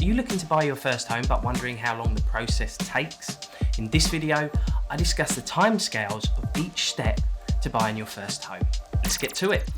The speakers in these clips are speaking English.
Are you looking to buy your first home but wondering how long the process takes? In this video, I discuss the timescales of each step to buying your first home. Let's get to it.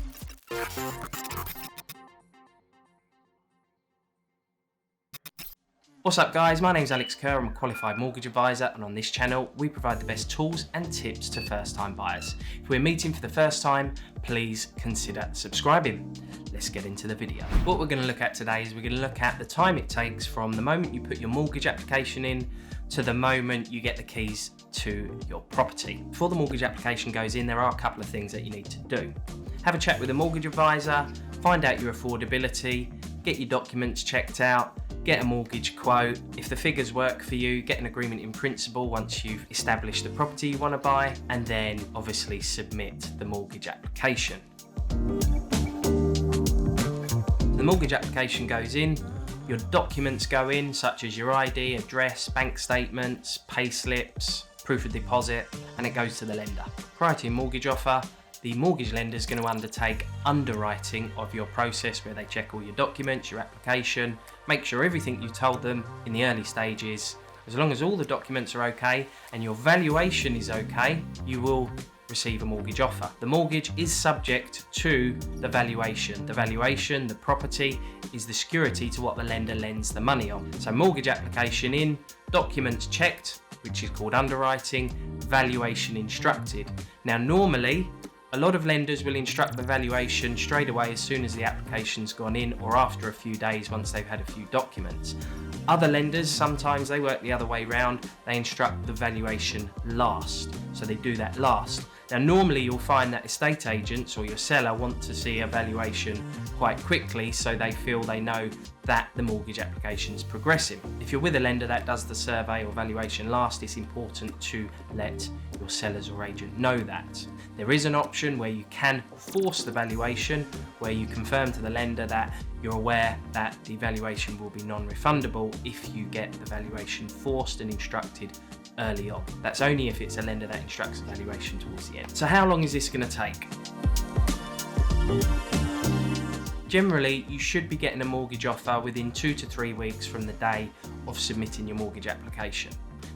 What's up guys, my name's Alex Kerr, I'm a qualified mortgage advisor, and on this channel we provide the best tools and tips to first time buyers. If we're meeting for the first time, please consider subscribing. Let's get into the video. What we're going to look at today is we're going to look at the time it takes from the moment you put your mortgage application in to the moment you get the keys to your property. Before the mortgage application goes in, there are a couple of things that you need to do. Have a chat with a mortgage advisor, find out your affordability, get your documents checked out, get a mortgage quote. If the figures work for you, get an agreement in principle once you've established the property you want to buy, and then obviously submit the mortgage application. The mortgage application goes in, your documents go in, such as your ID, address, bank statements, pay slips, proof of deposit, and it goes to the lender. Prior to your mortgage offer, the mortgage lender is going to undertake underwriting of your process, where they check all your documents, your application, make sure everything you told them in the early stages, as long as all the documents are okay and your valuation is okay, you will receive a mortgage offer. The mortgage is subject to the valuation. The valuation, the property, is the security to what the lender lends the money on. So mortgage application in, documents checked, which is called underwriting, valuation instructed. Now normally, a lot of lenders will instruct the valuation straight away as soon as the application's gone in, or after a few days once they've had a few documents. Other lenders, sometimes they work the other way round. They instruct the valuation last. So they do that last. Now normally you'll find that estate agents or your seller want to see a valuation quite quickly, so they feel they know that the mortgage application is progressing. If you're with a lender that does the survey or valuation last, it's important to let your sellers or agent know that. There is an option where you can force the valuation, where you confirm to the lender that you're aware that the valuation will be non-refundable if you get the valuation forced and instructed early on. That's only if it's a lender that instructs the valuation towards the end. So how long is this going to take? Generally, you should be getting a mortgage offer within 2 to 3 weeks from the day of submitting your mortgage application.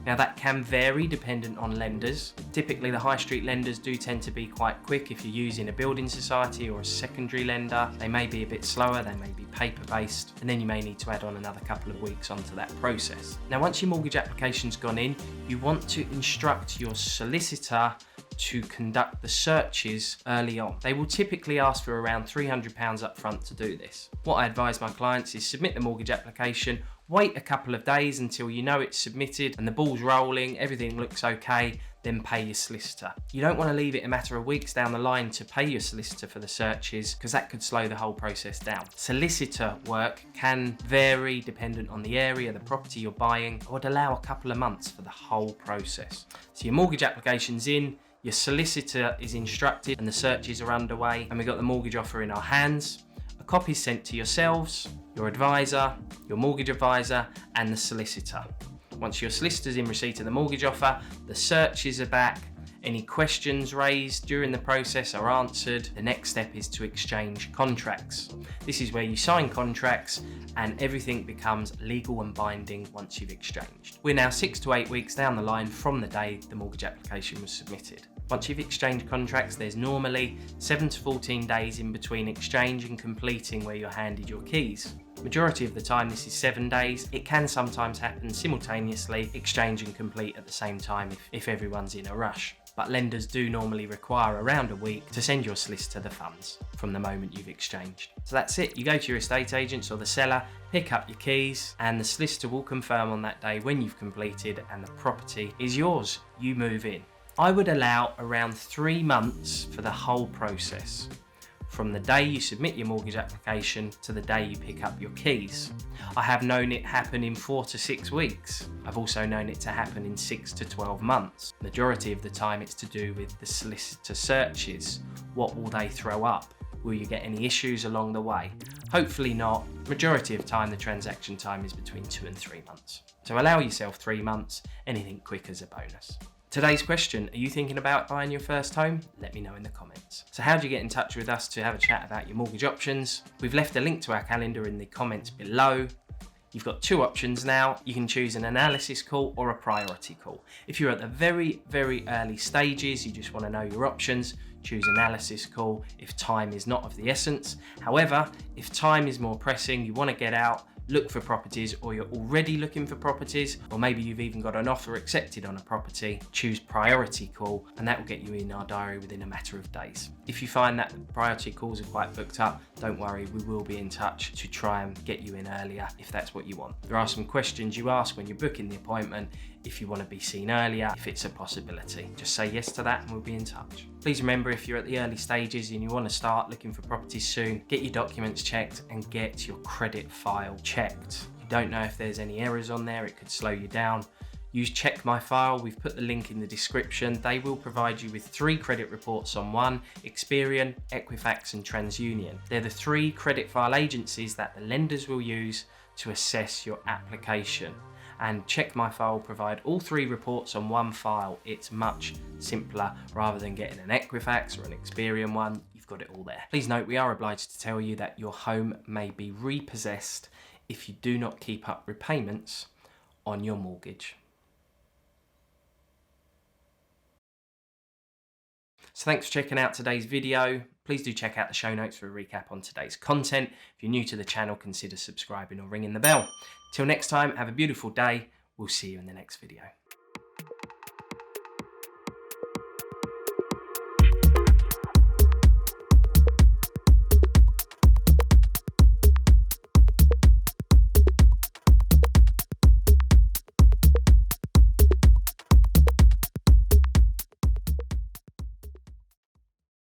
Now that can vary dependent on lenders. Typically the high street lenders do tend to be quite quick. If you're using a building society or a secondary lender, they may be a bit slower, they may be paper based, and then you may need to add on another couple of weeks onto that process. Now once your mortgage application's gone in, you want to instruct your solicitor to conduct the searches early on. They will typically ask for around £300 up front to do this. What I advise my clients is submit the mortgage application, wait a couple of days until you know it's submitted and the ball's rolling, everything looks okay, then pay your solicitor. You don't want to leave it a matter of weeks down the line to pay your solicitor for the searches, because that could slow the whole process down. Solicitor work can vary dependent on the area, the property you're buying. I would allow a couple of months for the whole process. So your mortgage application's in, your solicitor is instructed and the searches are underway, and we've got the mortgage offer in our hands. A copy is sent to yourselves, your advisor, your mortgage advisor, and the solicitor. Once your solicitor's in receipt of the mortgage offer, the searches are back. Any questions raised during the process are answered. The next step is to exchange contracts. This is where you sign contracts and everything becomes legal and binding once you've exchanged. We're now 6 to 8 weeks down the line from the day the mortgage application was submitted. Once you've exchanged contracts, there's normally 7 to 14 days in between exchange and completing where you're handed your keys. Majority of the time this is 7 days. It can sometimes happen simultaneously, exchange and complete at the same time if everyone's in a rush. But lenders do normally require around a week to send your solicitor the funds from the moment you've exchanged. So that's it. You go to your estate agents or the seller, pick up your keys, and the solicitor will confirm on that day when you've completed and the property is yours. You move in. I would allow around 3 months for the whole process, from the day you submit your mortgage application to the day you pick up your keys. I have known it happen in 4 to 6 weeks. I've also known it to happen in 6 to 12 months. Majority of the time it's to do with the solicitor searches. What will they throw up? Will you get any issues along the way? Hopefully not. Majority of time the transaction time is between 2 and 3 months. So allow yourself 3 months, anything quick is a bonus. Today's question, are you thinking about buying your first home? Let me know in the comments. So how do you get in touch with us to have a chat about your mortgage options? We've left a link to our calendar in the comments below. You've got two options now. You can choose an analysis call or a priority call. If you're at the very, very early stages, you just want to know your options, choose analysis call if time is not of the essence. However, if time is more pressing, you want to get out, look for properties, or you're already looking for properties, or maybe you've even got an offer accepted on a property, choose priority call, and that will get you in our diary within a matter of days. If you find that priority calls are quite booked up, don't worry, we will be in touch to try and get you in earlier if that's what you want. There are some questions you ask when you're booking the appointment, if you want to be seen earlier, if it's a possibility. Just say yes to that and we'll be in touch. Please remember, if you're at the early stages and you want to start looking for properties soon, get your documents checked and get your credit file checked. You don't know if there's any errors on there, it could slow you down. Use checkmyfile, we've put the link in the description. They will provide you with 3 credit reports on one: Experian, Equifax and Transunion. They're the 3 credit file agencies that the lenders will use to assess your application. And checkmyfile will provide all 3 reports on one file. It's much simpler rather than getting an Equifax or an Experian one. You've got it all there. Please note, we are obliged to tell you that your home may be repossessed if you do not keep up repayments on your mortgage. So thanks for checking out today's video. Please do check out the show notes for a recap on today's content. If you're new to the channel, consider subscribing or ringing the bell. Till next time, have a beautiful day. We'll see you in the next video.